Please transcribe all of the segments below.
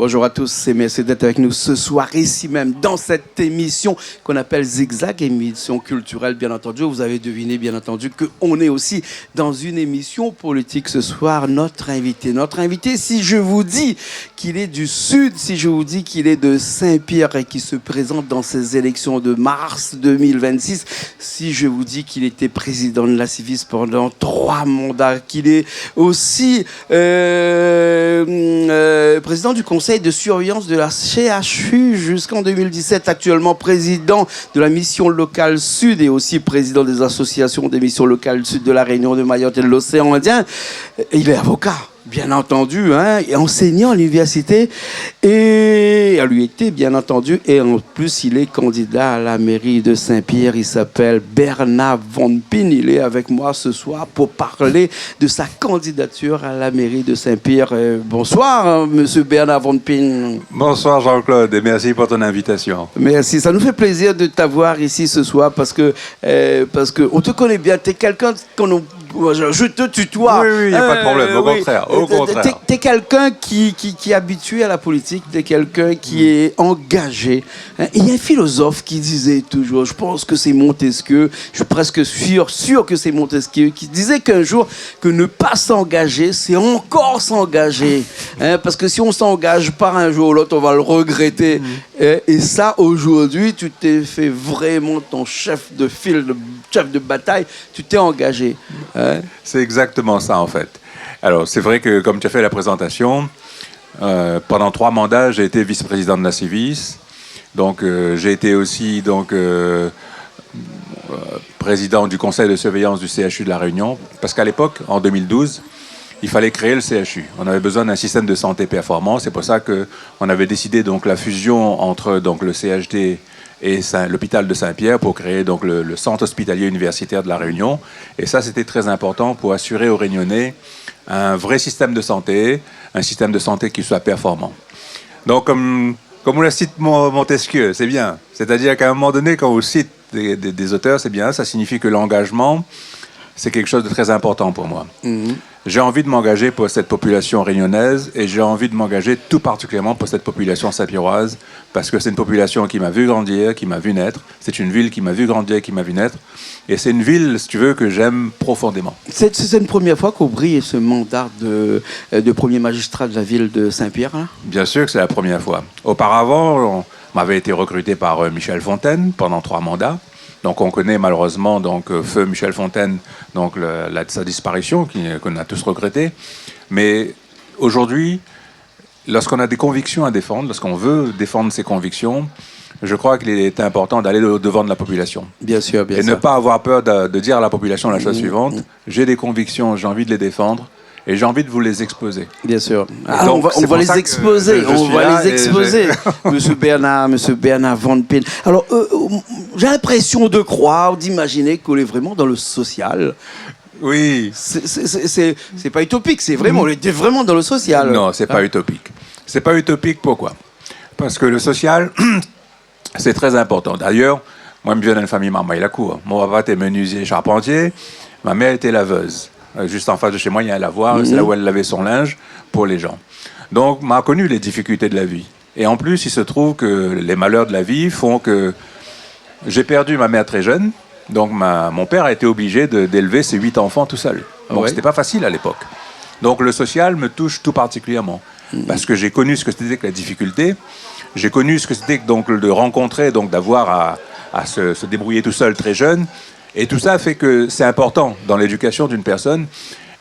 Bonjour à tous et merci d'être avec nous ce soir ici même dans cette émission qu'on appelle Zigzag, émission culturelle bien entendu. Vous avez deviné bien entendu qu'on est aussi dans une émission politique ce soir. Notre invité, si je vous dis qu'il est du Sud, si je vous dis qu'il est de Saint-Pierre et qui se présente dans ces élections de mars 2026, si je vous dis qu'il était président de la Civis pendant 3 mandats, qu'il est aussi président du conseil de surveillance de la CHU jusqu'en 2017, actuellement président de la mission locale Sud et aussi président des associations des missions locales Sud de la Réunion, de Mayotte et de l'océan Indien. Il est avocat, bien entendu, et enseignant à l'université et à l'UET, bien entendu, et en plus il est candidat à la mairie de Saint-Pierre. Il s'appelle Bernard Van Pin. Il est avec moi ce soir pour parler de sa candidature à la mairie de Saint-Pierre. Bonsoir, monsieur Bernard Van Pin. Bonsoir Jean-Claude et merci pour ton invitation. Merci, ça nous fait plaisir de t'avoir ici ce soir parce que on te connaît bien. Tu es quelqu'un je te tutoie. Oui, il n'y a pas de problème, au contraire. Au contraire. T'es quelqu'un qui est habitué à la politique, t'es quelqu'un qui est engagé. Il y a un philosophe qui disait toujours, je pense que c'est Montesquieu, je suis presque sûr que c'est Montesquieu, qui disait qu'un jour, que ne pas s'engager, c'est encore s'engager. Parce que si on s'engage pas un jour ou l'autre, on va le regretter. Et ça, aujourd'hui, tu t'es fait vraiment ton chef de file, chef de bataille, tu t'es engagé. C'est exactement ça en fait. Alors c'est vrai que comme tu as fait la présentation, pendant 3 mandats j'ai été vice-président de la Civis, donc j'ai été aussi président du conseil de surveillance du CHU de la Réunion, parce qu'à l'époque, en 2012, il fallait créer le CHU. On avait besoin d'un système de santé performant, c'est pour ça qu'on avait décidé donc la fusion entre donc le CHD et l'hôpital de Saint-Pierre pour créer donc le centre hospitalier universitaire de la Réunion. Et ça, c'était très important pour assurer aux Réunionnais un vrai système de santé, un système de santé qui soit performant. Donc, comme on le cite Montesquieu, c'est bien. C'est-à-dire qu'à un moment donné, quand on cite des auteurs, c'est bien. Ça signifie que l'engagement, c'est quelque chose de très important pour moi. J'ai envie de m'engager pour cette population réunionnaise et j'ai envie de m'engager tout particulièrement pour cette population saint-pierroise parce que c'est une population qui m'a vu grandir, qui m'a vu naître. C'est une ville qui m'a vu grandir, qui m'a vu naître. Et c'est une ville, si tu veux, que j'aime profondément. C'est une première fois qu'on brille ce mandat de premier magistrat de la ville de Saint-Pierre, là? Bien sûr que c'est la première fois. Auparavant, on m'avait été recruté par Michel Fontaine pendant 3 mandats. Donc on connaît malheureusement feu Michel Fontaine, sa disparition qu'on a tous regretté. Mais aujourd'hui, lorsqu'on a des convictions à défendre, lorsqu'on veut défendre ses convictions, je crois qu'il est important d'aller au devant de la population. Bien sûr, bien sûr. Et ne pas avoir peur de dire à la population la chose suivante. J'ai des convictions, j'ai envie de les défendre. Et j'ai envie de vous les exposer. Bien sûr. Donc, on va les exposer. Monsieur Bernard Van Pin. Alors, j'ai l'impression de croire, d'imaginer qu'on est vraiment dans le social. Oui. C'est pas utopique, c'est vraiment, on était vraiment dans le social. Non, c'est pas utopique. C'est pas utopique, pourquoi? Parce que le social, c'est très important. D'ailleurs, moi, je viens d'une famille marmaille-la-cour. Mon papa était menuisier charpentier, ma mère était laveuse. Juste en face de chez moi, il y a un lavoir, c'est là où elle lavait son linge pour les gens. Donc, m'a connu les difficultés de la vie. Et en plus, il se trouve que les malheurs de la vie font que j'ai perdu ma mère très jeune. Donc, mon père a été obligé d'élever ses 8 enfants tout seul. Donc, c'était pas facile à l'époque. Donc, le social me touche tout particulièrement. Parce que j'ai connu ce que c'était que la difficulté. J'ai connu ce que c'était de rencontrer, d'avoir à se débrouiller tout seul très jeune. Et tout ça fait que c'est important dans l'éducation d'une personne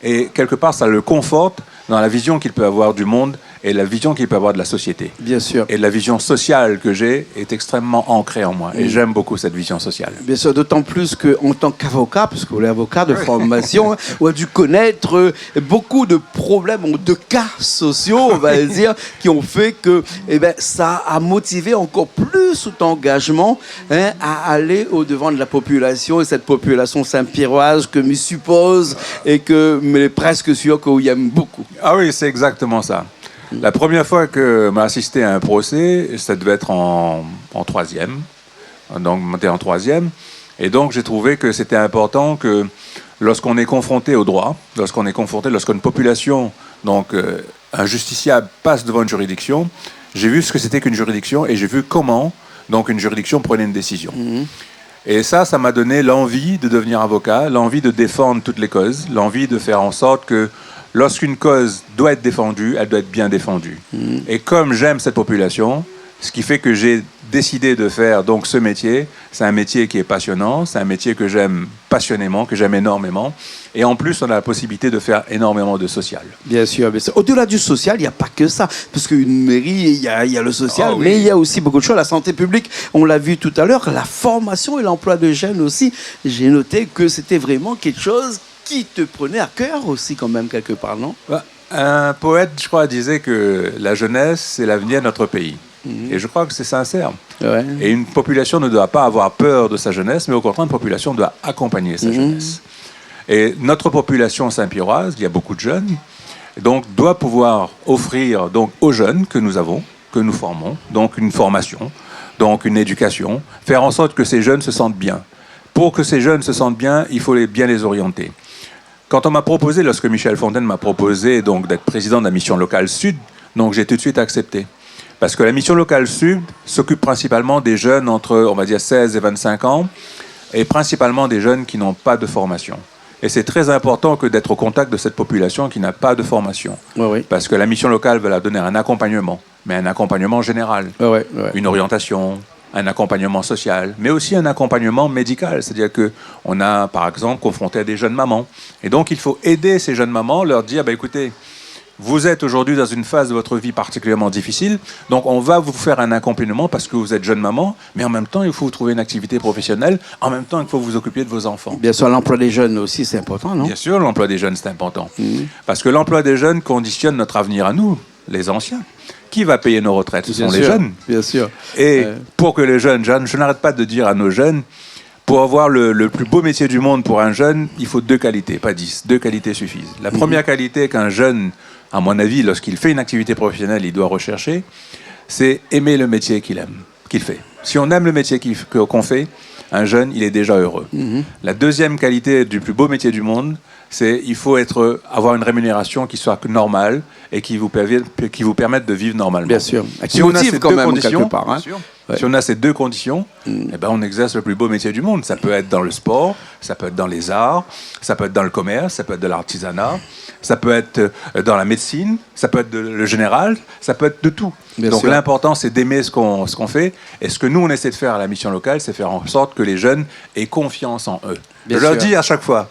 et quelque part ça le conforte dans la vision qu'il peut avoir du monde et la vision qu'il peut avoir de la société. Bien sûr. Et la vision sociale que j'ai est extrêmement ancrée en moi. Et j'aime beaucoup cette vision sociale. Bien sûr, d'autant plus qu'en tant qu'avocat, parce qu'on est avocat de formation, on a dû connaître beaucoup de problèmes, de cas sociaux, on va dire, qui ont fait que ça a motivé encore plus cet engagement à aller au-devant de la population. Et cette population saint-pierroise que me suppose et que me est presque sûr qu'on y aime beaucoup. Ah oui, c'est exactement ça. La première fois que m'a assisté à un procès, ça devait être en 3e. Donc, j'étais en 3e. Et donc, j'ai trouvé que c'était important que lorsqu'on est confronté au droit, lorsqu'une population un justiciable passe devant une juridiction, j'ai vu ce que c'était qu'une juridiction et j'ai vu comment donc une juridiction prenait une décision. Et ça m'a donné l'envie de devenir avocat, l'envie de défendre toutes les causes, l'envie de faire en sorte que lorsqu'une cause doit être défendue, elle doit être bien défendue. Et comme j'aime cette population, ce qui fait que j'ai décidé de faire donc ce métier, c'est un métier qui est passionnant, c'est un métier que j'aime passionnément, que j'aime énormément. Et en plus, on a la possibilité de faire énormément de social. Bien sûr, bien sûr. Au-delà du social, il n'y a pas que ça. Parce qu'une mairie, il y a le social, oui. mais il y a aussi beaucoup de choses. La santé publique, on l'a vu tout à l'heure, la formation et l'emploi de jeunes aussi. J'ai noté que c'était vraiment quelque chose qui te prenait à cœur aussi quand même quelque part, non? Un poète, je crois, disait que la jeunesse, c'est l'avenir de notre pays. Et je crois que c'est sincère. Ouais. Et une population ne doit pas avoir peur de sa jeunesse, mais au contraire, une population doit accompagner sa jeunesse. Et notre population saint-pierroise, il y a beaucoup de jeunes, donc doit pouvoir offrir donc aux jeunes que nous avons, que nous formons, donc une formation, donc une éducation, faire en sorte que ces jeunes se sentent bien. Pour que ces jeunes se sentent bien, il faut bien les orienter. Quand on m'a proposé, lorsque Michel Fontaine m'a proposé donc d'être président de la mission locale Sud, donc j'ai tout de suite accepté. Parce que la mission locale Sud s'occupe principalement des jeunes entre, on va dire, 16 et 25 ans, et principalement des jeunes qui n'ont pas de formation. Et c'est très important que d'être au contact de cette population qui n'a pas de formation. Oui. Parce que la mission locale va leur donner un accompagnement, mais un accompagnement général. Ouais. Une orientation, un accompagnement social, mais aussi un accompagnement médical. C'est-à-dire qu'on a, par exemple, confronté à des jeunes mamans. Et donc, il faut aider ces jeunes mamans, leur dire, écoutez, vous êtes aujourd'hui dans une phase de votre vie particulièrement difficile, donc on va vous faire un accompagnement parce que vous êtes jeune maman, mais en même temps, il faut vous trouver une activité professionnelle, en même temps, il faut vous occuper de vos enfants. Bien sûr, l'emploi des jeunes aussi, c'est important, non? Bien sûr, l'emploi des jeunes, c'est important. Parce que l'emploi des jeunes conditionne notre avenir à nous, les anciens. Qui va payer nos retraites? Ce sont les jeunes. Bien sûr. Et pour que les jeunes, je n'arrête pas de dire à nos jeunes, pour avoir le plus beau métier du monde pour un jeune, il faut 2 qualités, pas 10. 2 qualités suffisent. La première qualité qu'un jeune, à mon avis, lorsqu'il fait une activité professionnelle, il doit rechercher, c'est aimer le métier qu'il fait. Si on aime le métier qu'on fait, un jeune, il est déjà heureux. La deuxième qualité du plus beau métier du monde, c'est il faut avoir une rémunération qui soit normale et qui vous permette de vivre normalement. Bien sûr. Si on a ces quand deux même conditions, quelque part, hein. si on a ces 2 conditions, eh ben on exerce le plus beau métier du monde. Ça peut être dans le sport, ça peut être dans les arts, ça peut être dans le commerce, ça peut être de l'artisanat, ça peut être dans la médecine, ça peut être le général, ça peut être de tout. Bien Donc sûr. l'important, c'est d'aimer ce qu'on fait. Et ce que nous, on essaie de faire à la mission locale, c'est faire en sorte que les jeunes aient confiance en eux. Bien Je leur sûr. dis à chaque fois,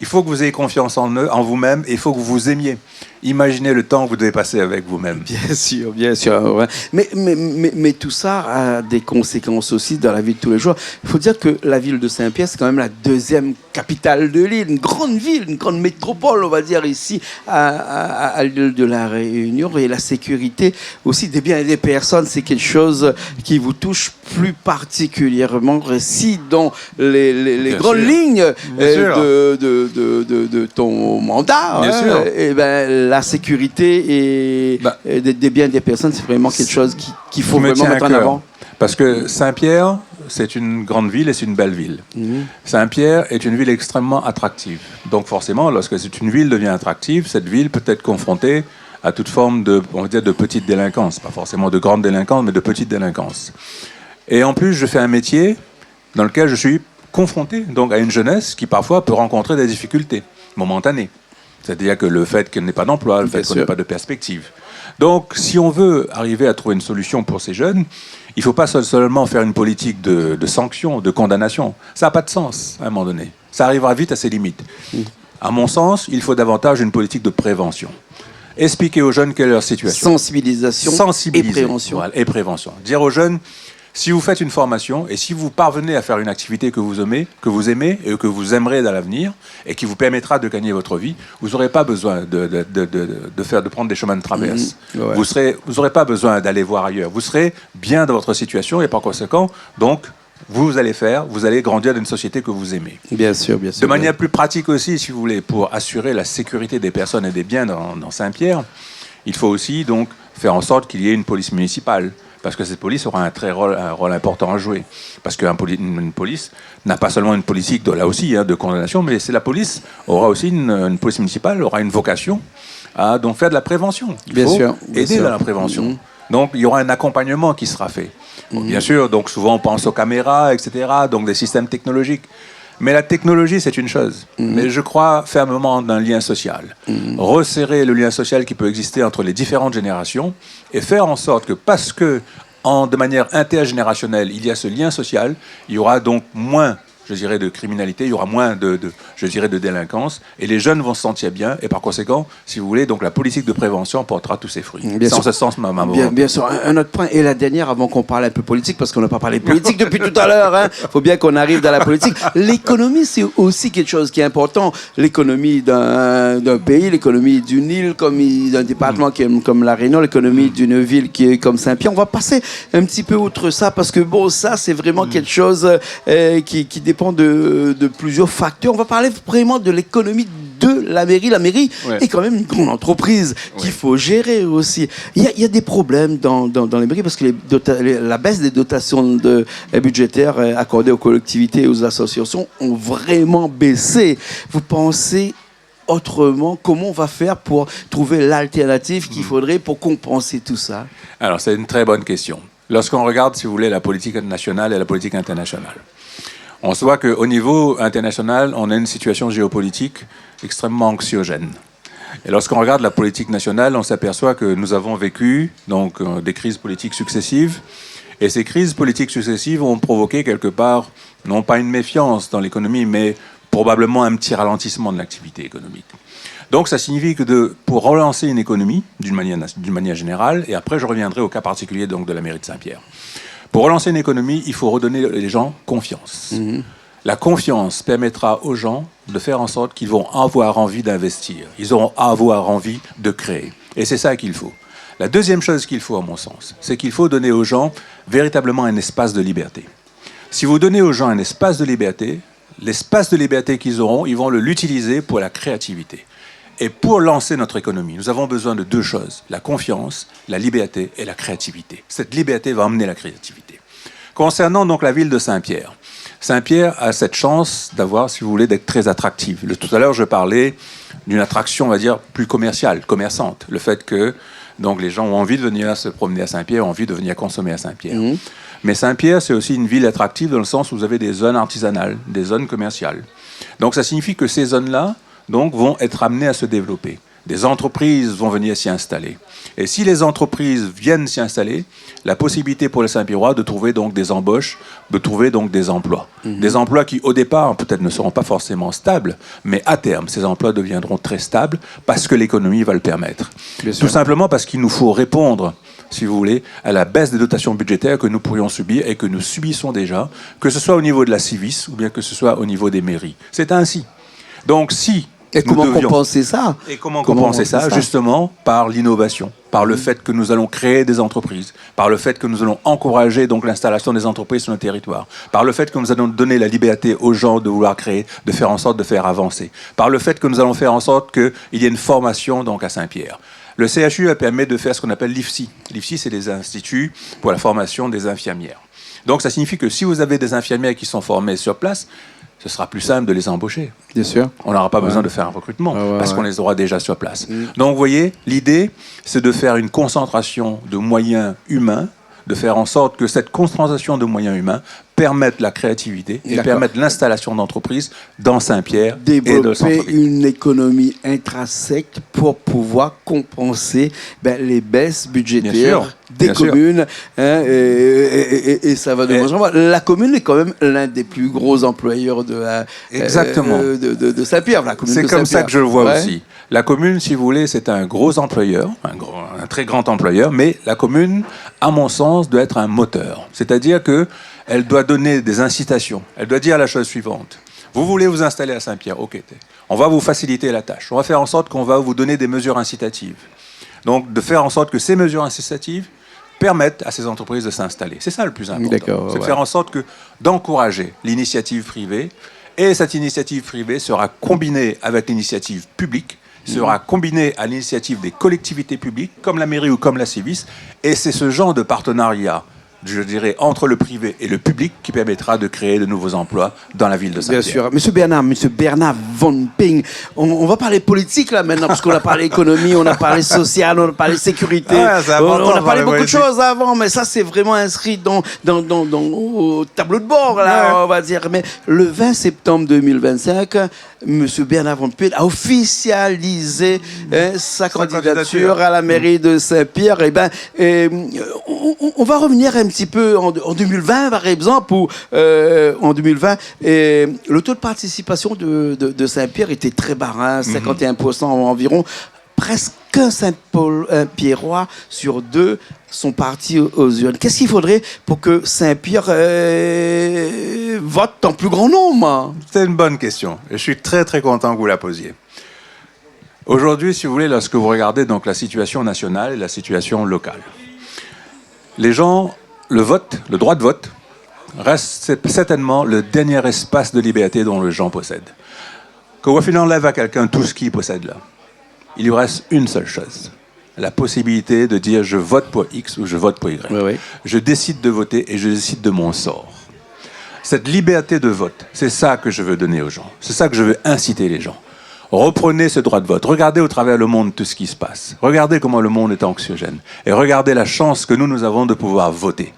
il faut que vous ayez confiance en eux, en vous-même, et il faut que vous vous aimiez. Imaginez le temps que vous devez passer avec vous-même. Bien sûr, bien sûr. Ouais. Mais tout ça a des conséquences aussi dans la vie de tous les jours. Il faut dire que la ville de Saint-Pierre, c'est quand même la 2e capitale de l'île, une grande ville, une grande métropole, on va dire, ici, à l'île de la Réunion. Et la sécurité aussi des biens et des personnes, c'est quelque chose qui vous touche plus particulièrement. Si dans les grandes lignes de ton mandat, Bien sûr. et ben, la sécurité et des biens des personnes, c'est vraiment quelque chose qu'il faut Qui me vraiment tient à mettre en cœur. avant. Parce que Saint-Pierre, c'est une grande ville et c'est une belle ville. Saint-Pierre est une ville extrêmement attractive. Donc forcément, lorsque une ville devient attractive, cette ville peut être confrontée à toute forme on va dire, de petite délinquance. Pas forcément de grande délinquance, mais de petite délinquance. Et en plus, je fais un métier dans lequel je suis confronté donc, à une jeunesse qui parfois peut rencontrer des difficultés momentanées. C'est-à-dire que le fait qu'il n'y ait pas d'emploi, le fait qu'on n'ait pas de perspective. Donc, si on veut arriver à trouver une solution pour ces jeunes, il ne faut pas seulement faire une politique de sanctions, de condamnation. Ça n'a pas de sens, à un moment donné. Ça arrivera vite à ses limites. À mon sens, il faut davantage une politique de prévention. Expliquer aux jeunes quelle est leur situation. Sensibilisation et prévention. Voilà, et prévention. Dire aux jeunes, si vous faites une formation et si vous parvenez à faire une activité que vous aimez et que vous aimerez dans l'avenir et qui vous permettra de gagner votre vie, vous n'aurez pas besoin de prendre des chemins de traverse. Ouais. Vous n'aurez pas besoin d'aller voir ailleurs. Vous serez bien dans votre situation et par conséquent, donc, vous allez grandir dans une société que vous aimez. Bien sûr, bien sûr. De manière plus pratique aussi, si vous voulez, pour assurer la sécurité des personnes et des biens dans Saint-Pierre, il faut aussi donc faire en sorte qu'il y ait une police municipale. Parce que cette police aura un rôle important à jouer. Parce qu'une police n'a pas seulement une politique, là aussi, de condamnation, mais la police aura aussi une police municipale, aura une vocation à donc faire de la prévention. Il faut aider dans la prévention. Donc, il y aura un accompagnement qui sera fait. Bon, bien sûr, donc souvent on pense aux caméras, etc., donc des systèmes technologiques. Mais la technologie, c'est une chose. Mais je crois fermement d'un lien social. Resserrer le lien social qui peut exister entre les différentes générations et faire en sorte que, parce que de manière intergénérationnelle, il y a ce lien social, il y aura donc moins, je dirais, de criminalité, il y aura moins je dirais, de délinquance, et les jeunes vont se sentir bien, et par conséquent, si vous voulez, donc la politique de prévention portera tous ses fruits. Bien sûr. Ce sens, bien sûr. Un autre point, et la dernière, avant qu'on parle un peu politique, parce qu'on n'a pas parlé politique depuis tout à l'heure, hein. Faut bien qu'on arrive dans la politique. L'économie, c'est aussi quelque chose qui est important. L'économie d'un pays, l'économie d'une île, d'un département comme La Réunion, l'économie d'une ville qui est comme Saint-Pierre. On va passer un petit peu outre ça, parce que bon, ça, c'est vraiment quelque chose qui dépend de plusieurs facteurs. On va parler vraiment de l'économie de la mairie. La mairie est quand même une grande entreprise qu'il faut gérer aussi. Il y a des problèmes dans les mairies parce que la baisse des dotations budgétaires accordées aux collectivités et aux associations ont vraiment baissé. Vous pensez autrement, comment on va faire pour trouver l'alternative qu'il faudrait pour compenser tout ça? Alors, c'est une très bonne question. Lorsqu'on regarde, si vous voulez, la politique nationale et la politique internationale, on se voit qu'au niveau international, on a une situation géopolitique extrêmement anxiogène. Et lorsqu'on regarde la politique nationale, on s'aperçoit que nous avons vécu donc, des crises politiques successives. Et ces crises politiques successives ont provoqué quelque part, non pas une méfiance dans l'économie, mais probablement un petit ralentissement de l'activité économique. Donc ça signifie que pour relancer une économie, d'une manière générale, et après je reviendrai au cas particulier donc, de la mairie de Saint-Pierre, pour relancer une économie, il faut redonner aux gens confiance. La confiance permettra aux gens de faire en sorte qu'ils vont avoir envie d'investir. Ils auront avoir envie de créer. Et c'est ça qu'il faut. La deuxième chose qu'il faut, à mon sens, c'est qu'il faut donner aux gens véritablement un espace de liberté. Si vous donnez aux gens un espace de liberté, l'espace de liberté qu'ils auront, ils vont l'utiliser pour la créativité. Et pour lancer notre économie, nous avons besoin de deux choses, la confiance, la liberté et la créativité. Cette liberté va emmener la créativité. Concernant donc la ville de Saint-Pierre, Saint-Pierre a cette chance d'avoir, si vous voulez, d'être très attractive. Tout à l'heure, je parlais d'une attraction, on va dire, plus commerciale, commerçante. Le fait que donc, les gens ont envie de venir se promener à Saint-Pierre, ont envie de venir consommer à Saint-Pierre. Mais Saint-Pierre, c'est aussi une ville attractive dans le sens où vous avez des zones artisanales, des zones commerciales. Donc ça signifie que ces zones-là donc, vont être amenées à se développer. Des entreprises vont venir s'y installer. Et si les entreprises viennent s'y installer, la possibilité pour les Saint-Pierrois de trouver donc des embauches, de trouver donc des emplois. Des emplois qui, au départ, peut-être ne seront pas forcément stables, mais à terme, ces emplois deviendront très stables parce que l'économie va le permettre. Tout simplement parce qu'il nous faut répondre, si vous voulez, à la baisse des dotations budgétaires que nous pourrions subir et que nous subissons déjà, que ce soit au niveau de la Civis ou bien que ce soit au niveau des mairies. C'est ainsi. Donc, si... Et comment compenser ça? Et comment compenser ça? Justement, par l'innovation, par le fait que nous allons créer des entreprises, par le fait que nous allons encourager donc l'installation des entreprises sur le territoire, par le fait que nous allons donner la liberté aux gens de vouloir créer, de faire en sorte de faire avancer, par le fait que nous allons faire en sorte qu'il y ait une formation donc à Saint-Pierre. Le CHU permet de faire ce qu'on appelle l'IFSI. L'IFSI, c'est les instituts pour la formation des infirmières. Donc ça signifie que si vous avez des infirmières qui sont formées sur place, ce sera plus simple de les embaucher. Bien sûr. On n'aura pas besoin de faire un recrutement parce qu'on les aura déjà sur place. Donc, vous voyez, l'idée, c'est de faire une concentration de moyens humains, de faire en sorte que cette concentration de moyens humains permette la créativité et permette l'installation d'entreprises dans Saint-Pierre et de développer une économie intrinsèque pour pouvoir compenser les baisses budgétaires des communes. Hein, et ça va de moins en moins. La commune est quand même l'un des plus gros employeurs de Saint-Pierre. C'est comme ça que je le vois aussi. La commune, si vous voulez, c'est un gros employeur, un très grand employeur, mais la commune, à mon sens, doit être un moteur. C'est-à-dire que elle doit donner des incitations. Elle doit dire la chose suivante. Vous voulez vous installer à Saint-Pierre, ok. On va vous faciliter la tâche. On va faire en sorte qu'on va vous donner des mesures incitatives. Donc, de faire en sorte que ces mesures incitatives permettent à ces entreprises de s'installer. C'est ça le plus important. C'est de faire en sorte d'encourager l'initiative privée. Et cette initiative privée sera combinée avec l'initiative publique, sera combinée à l'initiative des collectivités publiques, comme la mairie ou comme la Civis. Et c'est ce genre de partenariat je dirais, entre le privé et le public qui permettra de créer de nouveaux emplois dans la ville de Saint-Pierre. Bien sûr. Monsieur Bernard Von Ping, on va parler politique là maintenant, parce qu'on a parlé économie, on a parlé social, on a parlé sécurité. On a parlé beaucoup de choses avant, mais ça c'est vraiment inscrit dans au tableau de bord là, on va dire. Mais le 20 septembre 2025, monsieur Bernard Von Ping a officialisé sa candidature à la mairie de Saint-Pierre. On va revenir un petit peu en 2020, par exemple, où en 2020, le taux de participation de Saint-Pierre était très bas, 51% environ. Presque qu'un Saint-Pierrois sur 2 sont partis aux urnes. Qu'est-ce qu'il faudrait pour que Saint-Pierre vote en plus grand nombre? C'est une bonne question. Et je suis très très content que vous la posiez. Aujourd'hui, si vous voulez, lorsque vous regardez donc la situation nationale et la situation locale, les gens, le droit de vote, reste certainement le dernier espace de liberté dont les gens possèdent. Quand Wafil enlève à quelqu'un tout ce qu'il possède là, il lui reste une seule chose, la possibilité de dire je vote pour X ou je vote pour Y. Oui. Je décide de voter et je décide de mon sort. Cette liberté de vote, c'est ça que je veux donner aux gens. C'est ça que je veux inciter les gens. Reprenez ce droit de vote. Regardez au travers le monde tout ce qui se passe. Regardez comment le monde est anxiogène. Et regardez la chance que nous avons de pouvoir voter.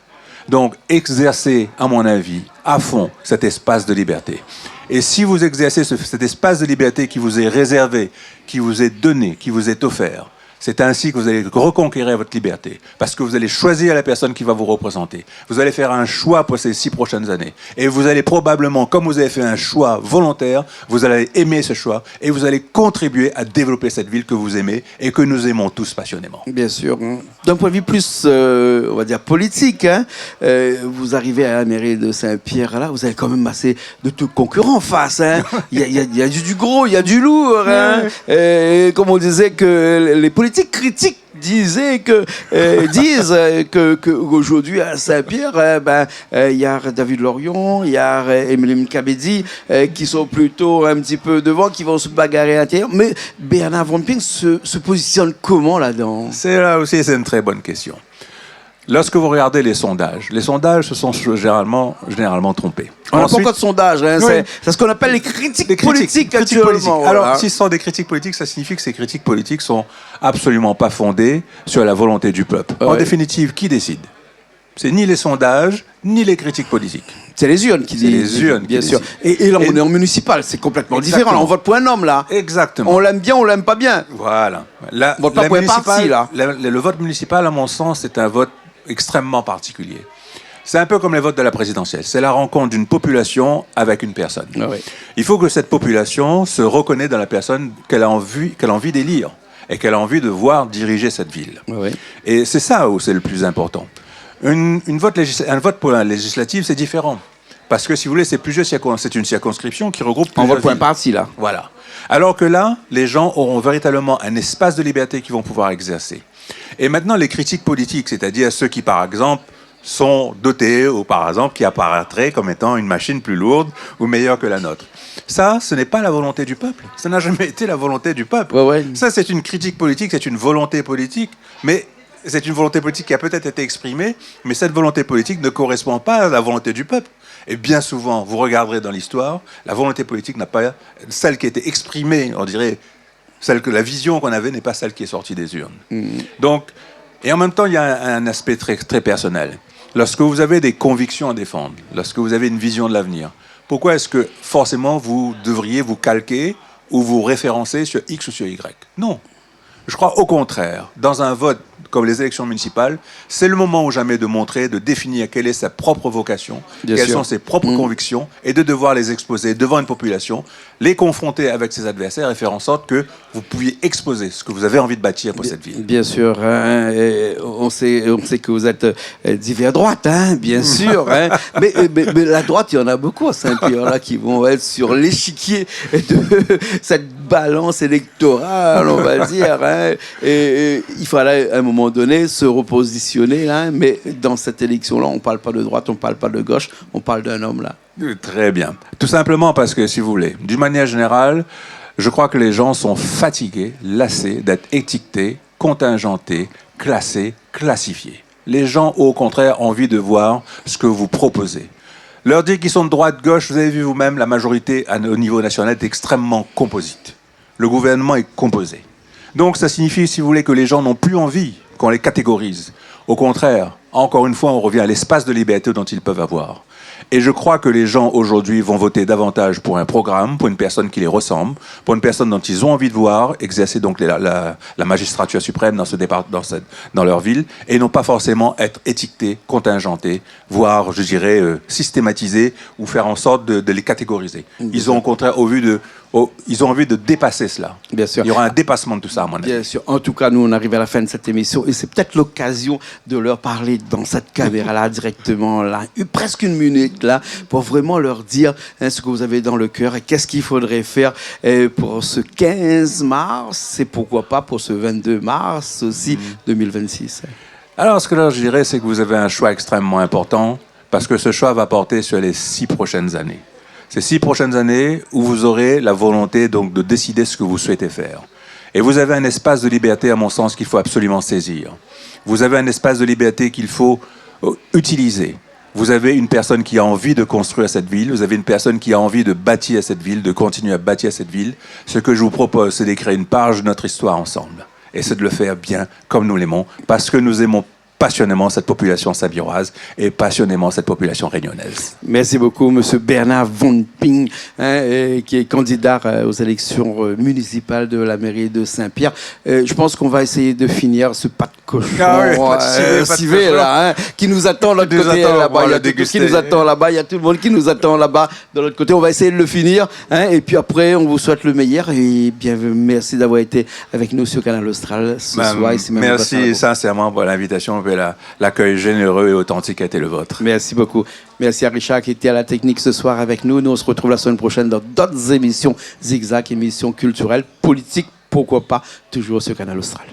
Donc, exercez, à mon avis, à fond cet espace de liberté. Et si vous exercez cet espace de liberté qui vous est réservé, qui vous est donné, qui vous est offert, c'est ainsi que vous allez reconquérir votre liberté. Parce que vous allez choisir la personne qui va vous représenter. Vous allez faire un choix pour ces 6 prochaines années. Et vous allez probablement, comme vous avez fait un choix volontaire, vous allez aimer ce choix et vous allez contribuer à développer cette ville que vous aimez et que nous aimons tous passionnément. Bien sûr. D'un point de vue plus, on va dire, politique, vous arrivez à la mairie de Saint-Pierre, là, vous avez quand même assez de tout concurrents en face. Il y a du gros, il y a du lourd. Comme on disait que les politiques critiques disent que aujourd'hui à Saint-Pierre, il y a David Lorion, il y a Emeline Kabedi qui sont plutôt un petit peu devant, qui vont se bagarrer à l'intérieur. Mais Bernard Von Ping se positionne comment là-dedans? C'est là aussi, c'est une très bonne question. Lorsque vous regardez les sondages se sont généralement trompés. On n'a pas encore de sondage, oui. C'est ce qu'on appelle les critiques politiques actuellement. Alors, si ce sont des critiques politiques, ça signifie que ces critiques politiques sont absolument pas fondées sur la volonté du peuple. En définitive, qui décide? C'est ni les sondages, ni les critiques politiques. C'est les urnes qui décident. C'est les urnes, bien sûr. Et là, on est en municipal, c'est complètement différent. Là, on vote pour un homme, là. Exactement. On l'aime bien, on l'aime pas bien. Voilà. On vote pas pour un parti, là. Le vote municipal, à mon sens, c'est un vote extrêmement particulier. C'est un peu comme les votes de la présidentielle. C'est la rencontre d'une population avec une personne. Ah oui. Il faut que cette population se reconnaisse dans la personne qu'elle a envie d'élire et qu'elle a envie de voir diriger cette ville. Ah oui. Et c'est ça où c'est le plus important. Un vote pour la législative, c'est différent. Parce que, si vous voulez, c'est une circonscription qui regroupe plusieurs villes. On vote pour un villes. parti, là. Voilà. Alors que là, les gens auront véritablement un espace de liberté qu'ils vont pouvoir exercer. Et maintenant, les critiques politiques, c'est-à-dire ceux qui, par exemple, sont dotés, ou par exemple, qui apparaîtraient comme étant une machine plus lourde ou meilleure que la nôtre. Ça, ce n'est pas la volonté du peuple. Ça n'a jamais été la volonté du peuple. Ouais. Ça, c'est une critique politique, c'est une volonté politique, mais c'est une volonté politique qui a peut-être été exprimée, mais cette volonté politique ne correspond pas à la volonté du peuple. Et bien souvent, vous regarderez dans l'histoire, la volonté politique n'a pas... Celle qui a été exprimée, on dirait... la vision qu'on avait n'est pas celle qui est sortie des urnes. Donc, et en même temps, il y a un aspect très, très personnel. Lorsque vous avez des convictions à défendre, lorsque vous avez une vision de l'avenir, pourquoi est-ce que forcément vous devriez vous calquer ou vous référencer sur X ou sur Y? Non. Je crois au contraire, dans un vote comme les élections municipales, c'est le moment ou jamais de montrer, de définir quelle est sa propre vocation, quelles sont ses propres convictions, et de devoir les exposer devant une population, les confronter avec ses adversaires et faire en sorte que vous puissiez exposer ce que vous avez envie de bâtir pour cette ville. Bien sûr, on sait que vous êtes divers droite, bien sûr. Mais la droite, il y en a beaucoup à Saint-Pierre là, qui vont être sur l'échiquier de cette balance électorale, on va dire. Et il fallait à un moment donné se repositionner, mais dans cette élection-là, on ne parle pas de droite, on ne parle pas de gauche, on parle d'un homme là. Très bien. Tout simplement parce que, si vous voulez, d'une manière générale, je crois que les gens sont fatigués, lassés d'être étiquetés, contingentés, classés, classifiés. Les gens ont au contraire envie de voir ce que vous proposez. Leur dire qu'ils sont de droite, gauche, vous avez vu vous-même, la majorité au niveau national est extrêmement composite. Le gouvernement est composé. Donc ça signifie, si vous voulez, que les gens n'ont plus envie qu'on les catégorise. Au contraire, encore une fois, on revient à l'espace de liberté dont ils peuvent avoir. Et je crois que les gens aujourd'hui vont voter davantage pour un programme, pour une personne qui les ressemble, pour une personne dont ils ont envie de voir exercer donc la magistrature suprême dans leur ville, et non pas forcément être étiquetés, contingentés, voire, je dirais, systématisés ou faire en sorte de les catégoriser. Ils ont au contraire ils ont envie de dépasser cela. Bien sûr. Il y aura un dépassement de tout ça, à mon avis. Bien sûr. En tout cas, nous, on arrive à la fin de cette émission et c'est peut-être l'occasion de leur parler dans cette caméra-là, directement, là, presque une minute, là, pour vraiment leur dire ce que vous avez dans le cœur et qu'est-ce qu'il faudrait faire pour ce 15 mars et pourquoi pas pour ce 22 mars aussi 2026. Alors, ce que je dirais, c'est que vous avez un choix extrêmement important parce que ce choix va porter sur les 6 prochaines années. Ces 6 prochaines années où vous aurez la volonté donc de décider ce que vous souhaitez faire. Et vous avez un espace de liberté, à mon sens, qu'il faut absolument saisir. Vous avez un espace de liberté qu'il faut utiliser. Vous avez une personne qui a envie de construire cette ville, vous avez une personne qui a envie de bâtir cette ville, de continuer à bâtir cette ville. Ce que je vous propose, c'est d'écrire une page de notre histoire ensemble. Et c'est de le faire bien comme nous l'aimons, parce que nous aimons passionnément cette population sabiroise et passionnément cette population réunionnaise. Merci beaucoup, Monsieur Bernard Von Ping, qui est candidat aux élections municipales de la mairie de Saint-Pierre. Je pense qu'on va essayer de finir ce pas de cochon civet là, qui nous attend de l'autre côté là-bas. Il y a tout qui nous attend là-bas. Il y a tout le monde qui nous attend là-bas de l'autre côté. On va essayer de le finir, et puis après, on vous souhaite le meilleur et bien merci d'avoir été avec nous sur Canal Austral ce soir. Ici même merci sincèrement pour l'invitation. L'accueil généreux et authentique a été le vôtre. Merci beaucoup. Merci à Richard qui était à la technique ce soir avec nous. Nous, on se retrouve la semaine prochaine dans d'autres émissions Zigzag, émissions culturelles, politiques, pourquoi pas, toujours sur Canal Austral.